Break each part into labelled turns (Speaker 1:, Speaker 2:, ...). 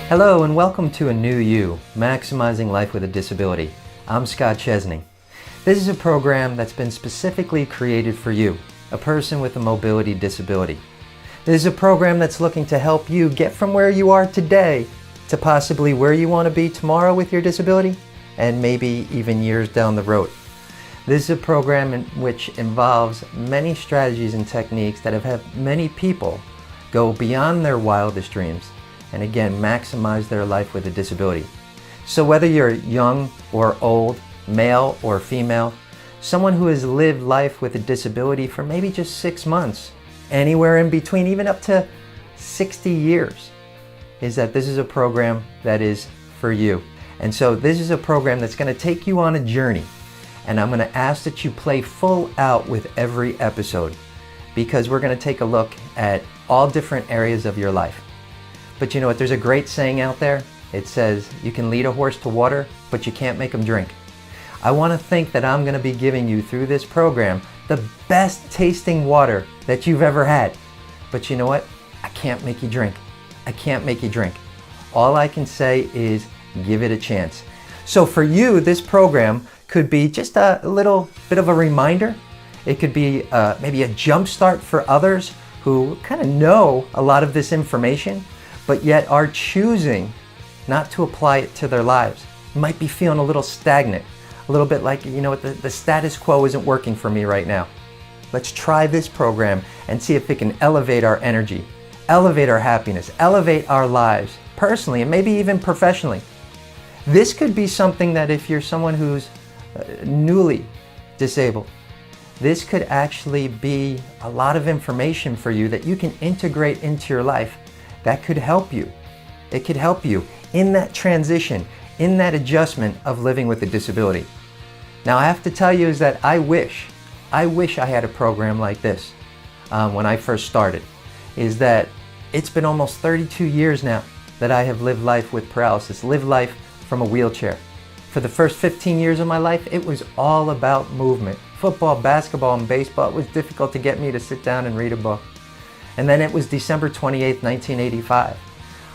Speaker 1: Hello and welcome to A New You, Maximizing Life with a Disability. I'm Scott Chesney. This is a program that's been specifically created for you, a person with a mobility disability. This is a program that's looking to help you get from where you are today to possibly where you want to be tomorrow with your disability and maybe even years down the road. This is a program which involves many strategies and techniques that have had many people go beyond their wildest dreams and again maximize their life with a disability. So whether you're young or old, male or female, someone who has lived life with a disability for maybe just 6 months, anywhere in between, even up to 60 years, is that this is a program that is for you. And so this is a program that's going to take you on a journey, and I'm going to ask that you play full out with every episode because we're going to take a look at all different areas of your life. But you know what, there's a great saying out there. It says, you can lead a horse to water, but you can't make him drink. I want to think that I'm going to be giving you through this program the best tasting water that you've ever had. But you know what? I can't make you drink. I can't make you drink. All I can say is give it a chance. So for you, this program could be just a little bit of a reminder. It could be maybe a jump start for others who kind of know a lot of this information, but yet are choosing not to apply it to their lives. You might be feeling a little stagnant, a little bit like, you know what, the status quo isn't working for me right now. Let's try this program and see if it can elevate our energy, elevate our happiness, elevate our lives personally and maybe even professionally. This could be something that if you're someone who's newly disabled, this could actually be a lot of information for you that you can integrate into your life that could help you. It could help you in that transition, in that adjustment of living with a disability. Now I have to tell you is that I wish I had a program like this when I first started. Is that it's been almost 32 years now that I have lived life with paralysis, lived life from a wheelchair. For the first 15 years of my life, it was all about movement. Football, basketball, and baseball. It was difficult to get me to sit down and read a book. And then it was December 28th, 1985.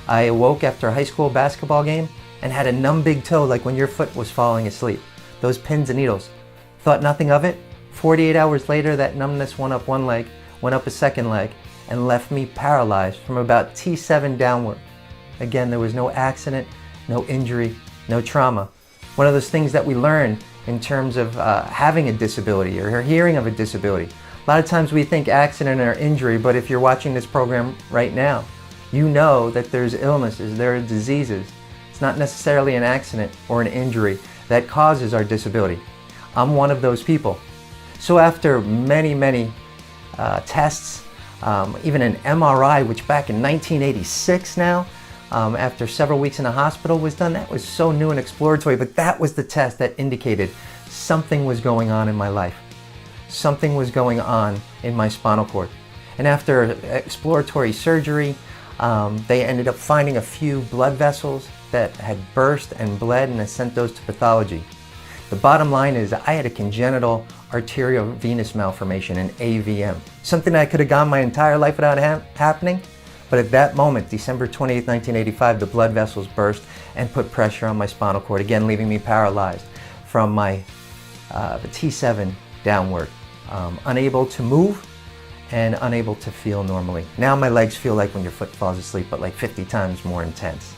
Speaker 1: I awoke after a high school basketball game and had a numb big toe like when your foot was falling asleep. Those pins and needles. Thought nothing of it. 48 hours later, that numbness went up one leg, went up a second leg, and left me paralyzed from about T7 downward. Again, there was no accident, no injury, no trauma. One of those things that we learn in terms of having a disability or hearing of a disability. A lot of times we think accident or injury, but if you're watching this program right now, you know that there's illnesses, there are diseases. It's not necessarily an accident or an injury that causes our disability. I'm one of those people. So after many tests, even an MRI, which back in 1986 now, after several weeks in the hospital was done, that was so new and exploratory, but that was the test that indicated something was going on in my life. Something was going on in my spinal cord. And after exploratory surgery, they ended up finding a few blood vessels that had burst and bled, and I sent those to pathology. The bottom line is I had a congenital arteriovenous malformation, an AVM. Something that could have gone my entire life without happening, but at that moment, December 28, 1985, the blood vessels burst and put pressure on my spinal cord, again leaving me paralyzed from my T7 downward, unable to move and unable to feel normally. Now my legs feel like when your foot falls asleep, but like 50 times more intense.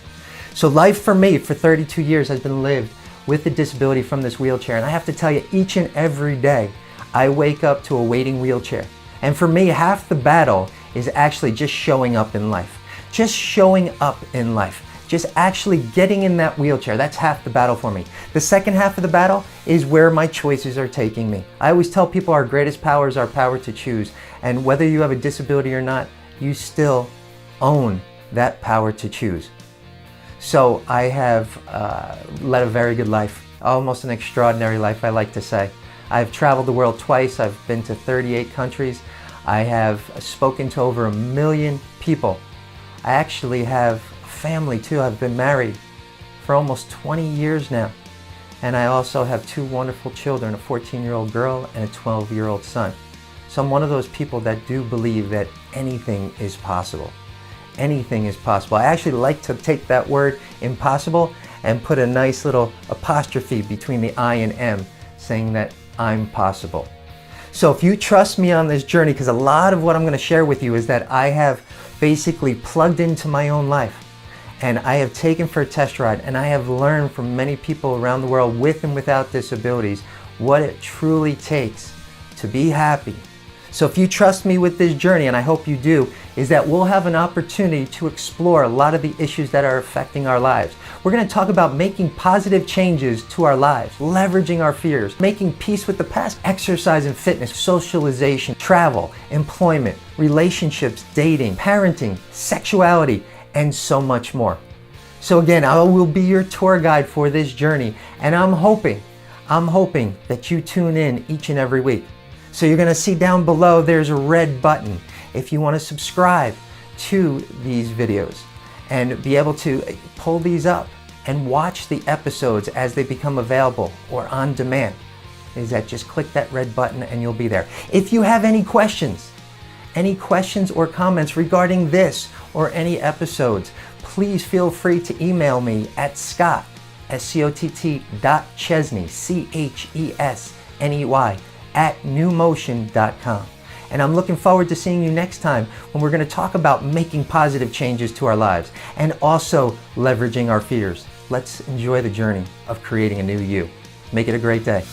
Speaker 1: So life for me for 32 years has been lived with a disability from this wheelchair, and I have to tell you, each and every day I wake up to a waiting wheelchair. And for me, half the battle is actually just showing up in life. Just showing up in life. Just actually getting in that wheelchair. That's half the battle for me. The second half of the battle is where my choices are taking me. I always tell people our greatest power is our power to choose. And whether you have a disability or not, you still own that power to choose. So I have led a very good life, almost an extraordinary life, I like to say. I've traveled the world twice. I've been to 38 countries. I have spoken to over 1 million people. I actually have a family too. I've been married for almost 20 years now. And I also have 2 wonderful children, a 14-year-old girl and a 12-year-old son. So I'm one of those people that do believe that anything is possible. anything is possible. I actually like to take that word impossible and put a nice little apostrophe between the I and M, saying that I'm possible. So if you trust me on this journey, because a lot of what I'm going to share with you is that I have basically plugged into my own life, and I have taken for a test ride, and I have learned from many people around the world with and without disabilities what it truly takes to be happy. So if you trust me with this journey, and I hope you do, is that we'll have an opportunity to explore a lot of the issues that are affecting our lives. We're going to talk about making positive changes to our lives, leveraging our fears, making peace with the past, exercise and fitness, socialization, travel, employment, relationships, dating, parenting, sexuality, and so much more. So again, I will be your tour guide for this journey, and I'm hoping that you tune in each and every week. So you're going to see down below there's a red button if you want to subscribe to these videos and be able to pull these up and watch the episodes as they become available or on demand. Is that just click that red button and you'll be there. If you have any questions or comments regarding this or any episodes, please feel free to email me at Scott, SCOTT.Chesney, CHESNEY, @newmotion.com. And I'm looking forward to seeing you next time when we're going to talk about making positive changes to our lives and also leveraging our fears. Let's enjoy the journey of creating a new you. Make it a great day.